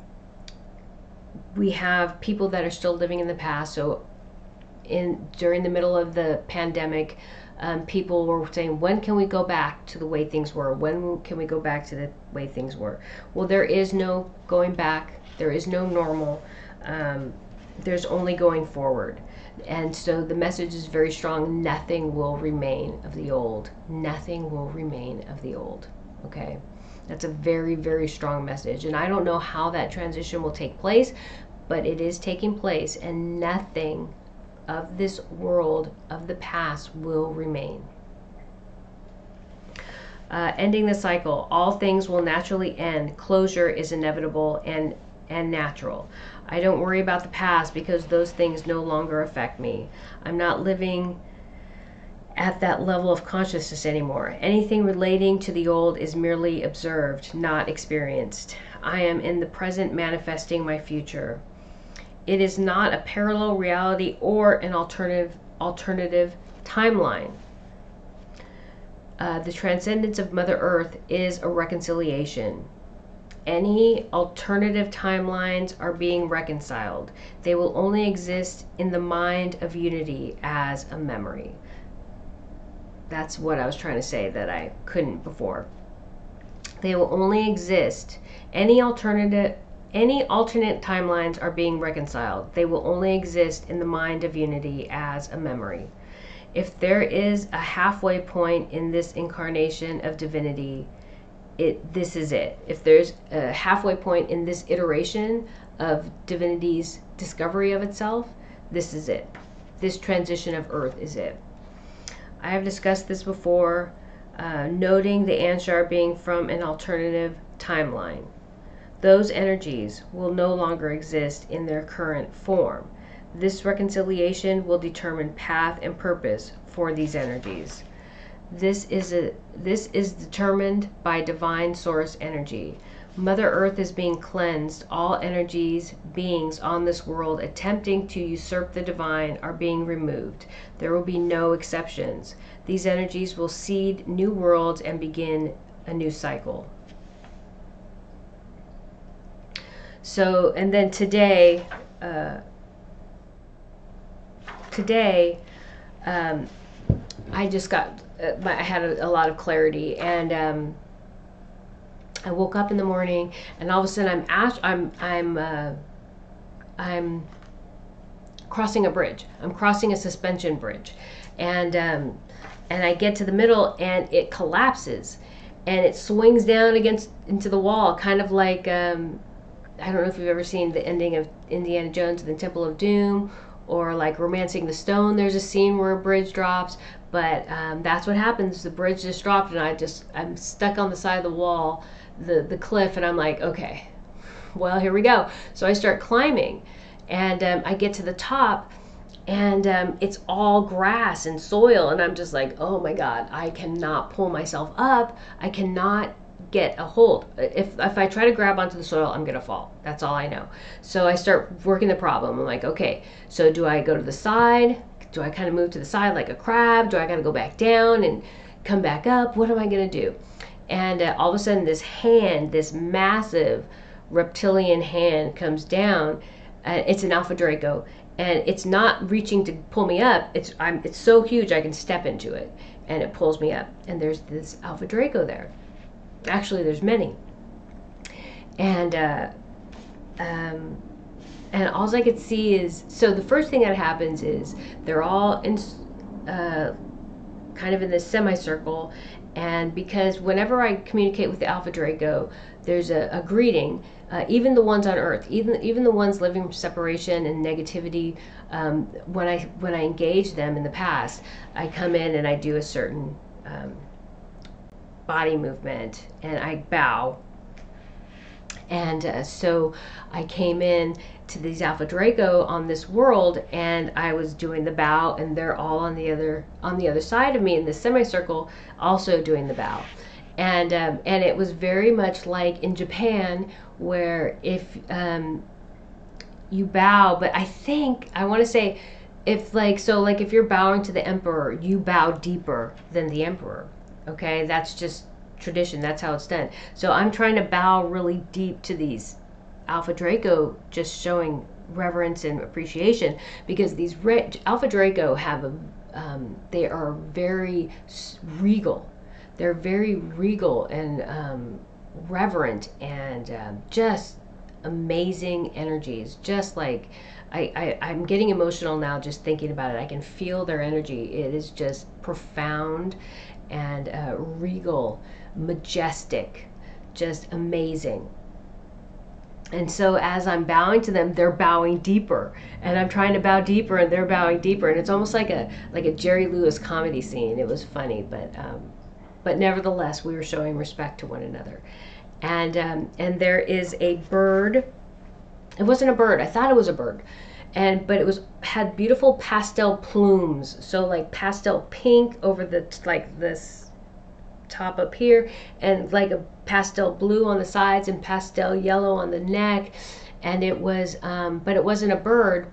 we have people that are still living in the past. So during the middle of the pandemic, people were saying, when can we go back to the way things were? When can we go back to the way things were? Well, there is no going back. There is no normal. There's only going forward. And so the message is very strong. Nothing will remain of the old. Nothing will remain of the old. Okay? That's a very, very strong message. And I don't know how that transition will take place, but it is taking place, and nothing of this world of the past will remain. Ending the cycle. All things will naturally end. Closure is inevitable and natural. I don't worry about the past because those things no longer affect me. I'm not living at that level of consciousness anymore. Anything relating to the old is merely observed, not experienced. I am in the present manifesting my future. It is not a parallel reality or an alternative timeline. The transcendence of Mother Earth is a reconciliation. Any alternative timelines are being reconciled. They will only exist in the mind of unity as a memory. That's what I was trying to say that I couldn't before. They will only exist. Any alternate timelines are being reconciled. They will only exist in the mind of unity as a memory. If there is a halfway point in this incarnation of divinity, this is it. If there's a halfway point in this iteration of divinity's discovery of itself, this is it. This transition of Earth is it. I have discussed this before, noting the Anshar being from an alternative timeline. Those energies will no longer exist in their current form. This reconciliation will determine path and purpose for these energies. This is determined by divine source energy. Mother Earth is being cleansed. All energies, beings on this world attempting to usurp the divine are being removed. There will be no exceptions. These energies will seed new worlds and begin a new cycle. So, and then today, I just got, I had a lot of clarity, and I woke up in the morning, and all of a sudden I'm crossing a bridge. I'm crossing a suspension bridge, and I get to the middle, and it collapses, and it swings down into the wall, kind of like I don't know if you've ever seen the ending of Indiana Jones and the Temple of Doom, or like Romancing the Stone. There's a scene where a bridge drops, but that's what happens. The bridge just dropped, and I'm stuck on the side of the wall, the cliff, and I'm like, okay, well, here we go. So I start climbing, and I get to the top, and it's all grass and soil, and I'm just like, oh my God, I cannot pull myself up. I cannot get a hold. If I try to grab onto the soil, I'm gonna fall. That's all I know. So I start working the problem. I'm like, okay, so do I go to the side? Do I kind of move to the side like a crab? Do I gotta go back down and come back up? What am I gonna do? And all of a sudden, this hand, this massive reptilian hand, comes down. It's an Alpha Draco, and it's not reaching to pull me up. It's so huge I can step into it, and it pulls me up. And there's this Alpha Draco there. Actually, there's many, and all I could see is, so the first thing that happens is they're all in kind of in this semicircle, and because whenever I communicate with the Alpha Draco, there's a greeting. Even the ones on Earth, even the ones living from separation and negativity, when I engage them in the past, I come in and I do a certain body movement, and I bow. And so I came in to these Alpha Draco on this world, and I was doing the bow, and they're all on the other side of me in this semicircle, also doing the bow. And it was very much like in Japan, where if you bow, but I want to say, if if you're bowing to the emperor, you bow deeper than the emperor. Okay, that's just tradition. That's how it's done. So I'm trying to bow really deep to these Alpha Draco, just showing reverence and appreciation, because these Alpha Draco have they are very regal. They're very regal and reverent and just amazing energies. Just like I'm getting emotional now just thinking about it. I can feel their energy. It is just profound and regal, majestic, just amazing. And so as I'm bowing to them, they're bowing deeper, and I'm trying to bow deeper, and they're bowing deeper, and it's almost like a Jerry Lewis comedy scene. It was funny, but nevertheless, we were showing respect to one another. And there is a bird. It wasn't a bird. I thought it was a bird, but it was had beautiful pastel plumes. So like pastel pink over the like this top up here, and like a pastel blue on the sides and pastel yellow on the neck. And it was but it wasn't a bird.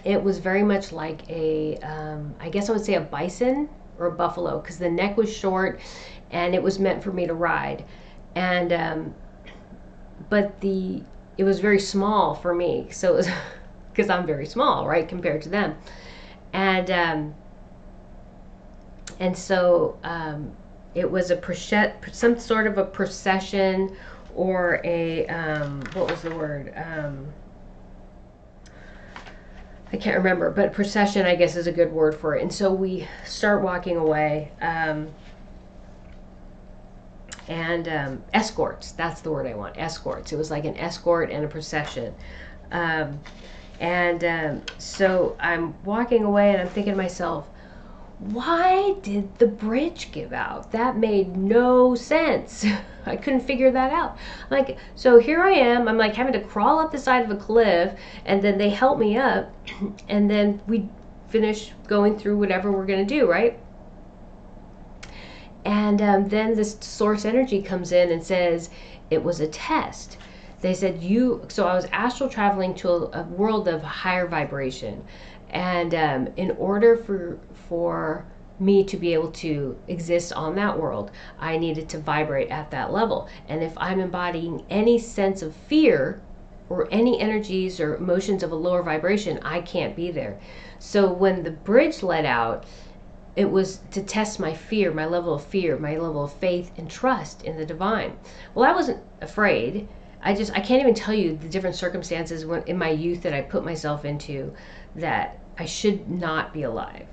It was very much like a I guess I would say a bison or a buffalo, because the neck was short and it was meant for me to ride. And but it was very small for me, so it was because I'm very small, right, compared to them. And so it was some sort of a procession, or a what was the word? I can't remember, but procession, I guess, is a good word for it. And so we start walking away, and escorts. That's the word I want. Escorts. It was like an escort and a procession. So I'm walking away, and I'm thinking to myself, why did the bridge give out? That made no sense. I couldn't figure that out. Like, so here I am, I'm like having to crawl up the side of a cliff, and then they help me up, and then we finish going through whatever we're going to do, right? And then this source energy comes in and says it was a test. They said so I was astral traveling to a world of higher vibration. And in order for me to be able to exist on that world, I needed to vibrate at that level. And if I'm embodying any sense of fear or any energies or emotions of a lower vibration, I can't be there. So when the bridge let out, it was to test my fear, my level of fear, my level of faith and trust in the divine. Well, I wasn't afraid. I can't even tell you the different circumstances in my youth that I put myself into that I should not be alive.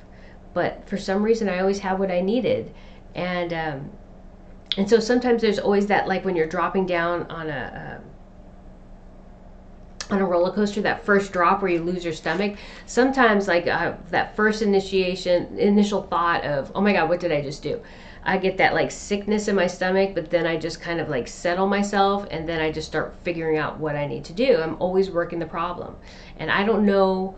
But for some reason, I always had what I needed. And so sometimes there's always that, like when you're dropping down on a roller coaster, that first drop where you lose your stomach. Sometimes like that first initial thought of, oh my God, what did I just do? I get that like sickness in my stomach, but then I just kind of like settle myself, and then I just start figuring out what I need to do. I'm always working the problem. And I don't know.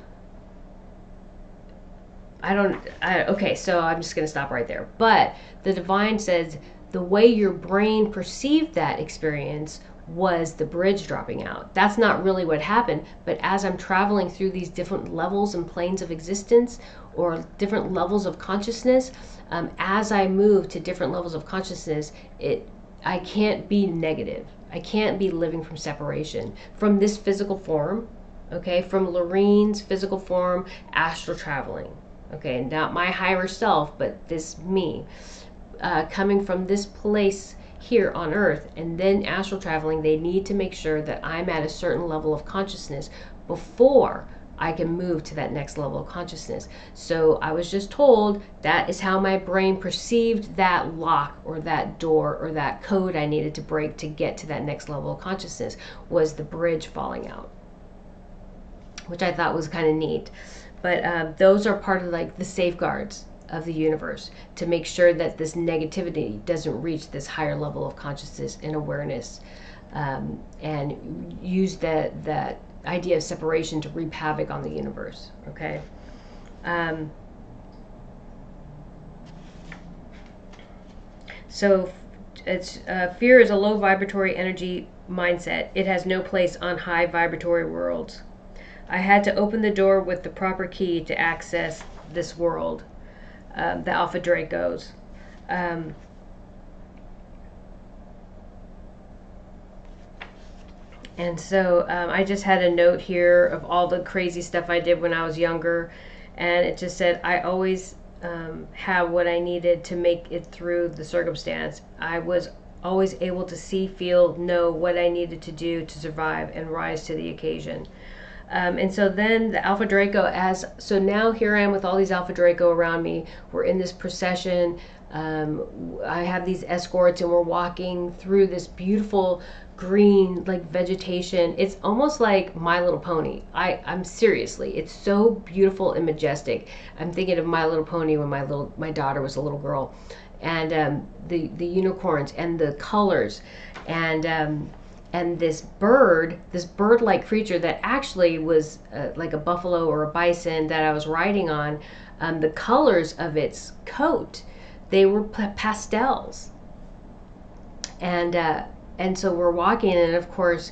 Okay, so I'm just going to stop right there. But the divine says the way your brain perceived that experience was the bridge dropping out. That's not really what happened, but as I'm traveling through these different levels and planes of existence, or different levels of consciousness, as I move to different levels of consciousness, I can't be negative. I can't be living from separation from this physical form, okay, from Lorene's physical form, astral traveling, okay, not my higher self, but this me, coming from this place here on earth, and then astral traveling. They need to make sure that I'm at a certain level of consciousness before I can move to that next level of consciousness. So I was just told that is how my brain perceived that lock or that door or that code I needed to break to get to that next level of consciousness, was the bridge falling out, which I thought was kind of neat. But those are part of like the safeguards of the universe to make sure that this negativity doesn't reach this higher level of consciousness and awareness, and use that idea of separation to reap havoc on the universe. Okay. So it's fear is a low vibratory energy mindset. It has no place on high vibratory worlds. I had to open the door with the proper key to access this world. The Alpha Dracos. And so I just had a note here of all the crazy stuff I did when I was younger, and it just said, I always have what I needed to make it through the circumstance. I was always able to see, feel, know what I needed to do to survive and rise to the occasion. And so then the Alpha Draco, so now here I am with all these Alpha Draco around me. We're in this procession. I have these escorts, and we're walking through this beautiful green like vegetation. It's almost like My Little Pony. I'm seriously, it's so beautiful and majestic. I'm thinking of My Little Pony when my daughter was a little girl, and the unicorns and the colors, and this bird-like creature that actually was like a buffalo or a bison that I was riding on. The colors of its coat, they were pastels, and so we're walking, and of course,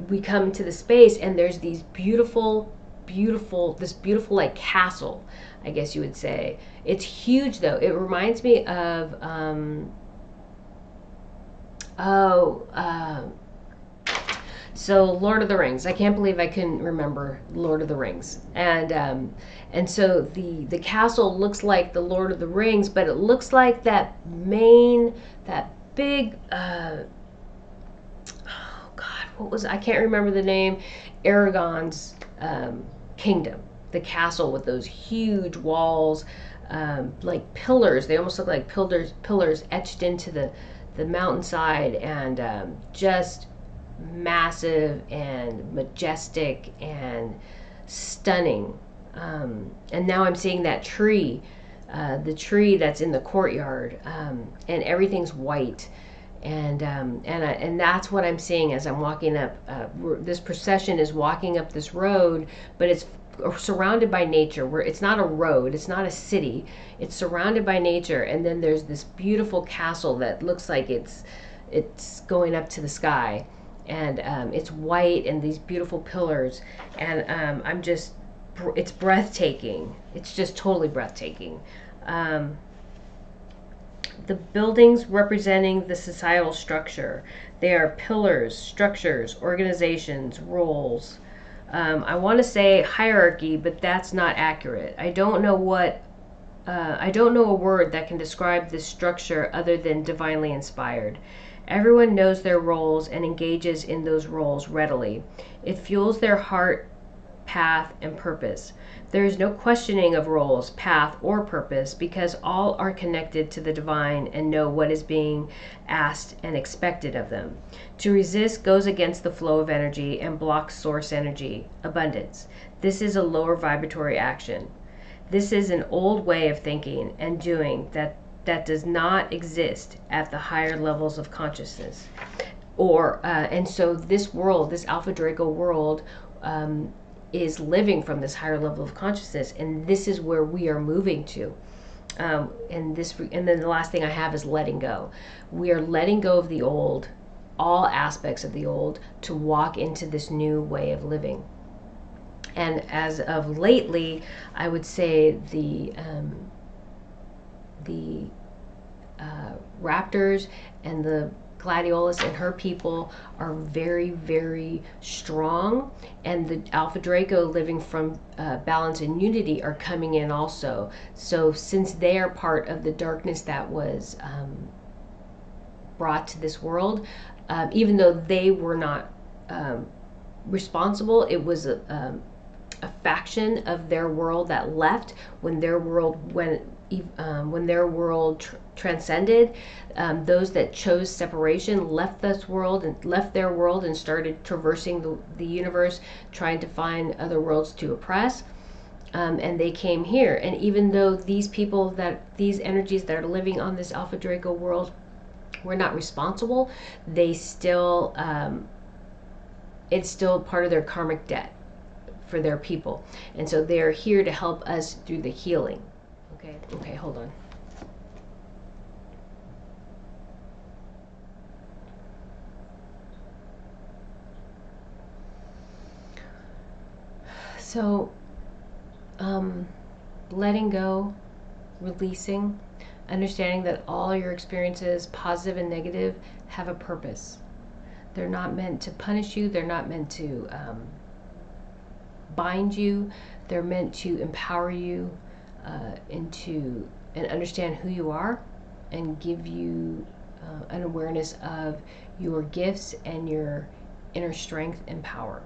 we come to the space, and there's these beautiful like castle, I guess you would say. It's huge though. It reminds me of so Lord of the Rings. I can't believe I couldn't remember Lord of the Rings. And so the castle looks like the Lord of the Rings, but it looks like that big oh God, I can't remember the name, Aragon's kingdom. The castle with those huge walls, like pillars. They almost look like pillars etched into the mountainside, and just massive and majestic and stunning. And now I'm seeing that tree, the tree that's in the courtyard, and everything's white, and that's what I'm seeing as I'm walking up. This procession is walking up this road, but it's surrounded by nature, where it's not a road, it's not a city, it's surrounded by nature. And then there's this beautiful castle that looks like it's going up to the sky, and it's white, and these beautiful pillars, and it's breathtaking. It's just totally breathtaking. The buildings representing the societal structure, they are pillars, structures, organizations, roles. I want to say hierarchy, but that's not accurate. I don't know a word that can describe this structure other than divinely inspired. Everyone knows their roles and engages in those roles readily. It fuels their heart, path, and purpose. There is no questioning of roles, path, or purpose, because all are connected to the divine and know what is being asked and expected of them. To resist goes against the flow of energy and blocks source energy, abundance. This is a lower vibratory action. This is an old way of thinking and doing that does not exist at the higher levels of consciousness. And so this world, this Alpha Draco world, is living from this higher level of consciousness, and this is where we are moving to. And then the last thing I have is letting go. We are letting go of the old, all aspects of the old, to walk into this new way of living. And as of lately, I would say the raptors and the Gladiolus and her people are very, very strong, and the Alpha Draco living from balance and unity are coming in also. So since they are part of the darkness that was brought to this world, even though they were not responsible, it was a faction of their world that left when their world transcended. Those that chose separation left their world and started traversing the universe, trying to find other worlds to oppress. And they came here. And even though these energies that are living on this Alpha Draco world were not responsible, they still, it's still part of their karmic debt for their people. And so they're here to help us through the healing. Okay, hold on. So, letting go, releasing, understanding that all your experiences, positive and negative, have a purpose. They're not meant to punish you. They're not meant to bind you. They're meant to empower you and understand who you are, and give you an awareness of your gifts and your inner strength and power.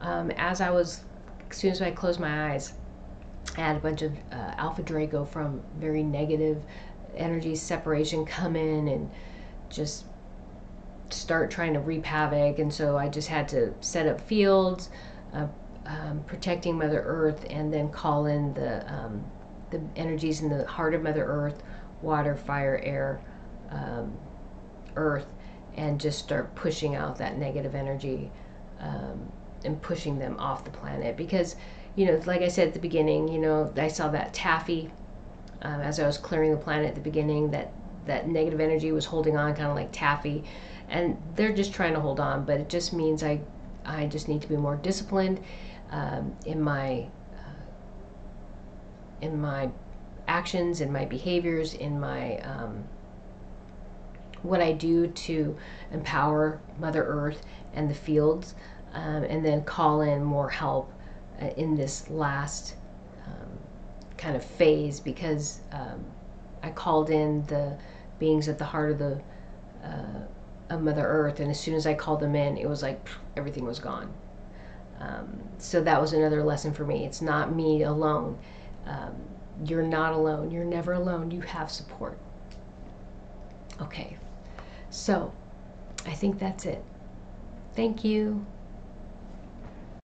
As soon as I closed my eyes, I had a bunch of Alpha Draco from very negative energy separation come in and just start trying to reap havoc. And so I just had to set up fields, protecting Mother Earth, and then call in the energies in the heart of Mother Earth, water, fire, air, earth, and just start pushing out that negative energy, and pushing them off the planet. Because, like I said at the beginning, I saw that taffy as I was clearing the planet at the beginning, that negative energy was holding on, kind of like taffy, and they're just trying to hold on. But it just means I just need to be more disciplined in my actions, in my behaviors, in my what I do to empower Mother Earth and the fields, and then call in more help in this last kind of phase, because I called in the beings at the heart of Mother Earth, and as soon as I called them in, it was like everything was gone. So that was another lesson for me. It's not me alone. You're not alone. You're never alone. You have support. Okay, so I think that's it. Thank you.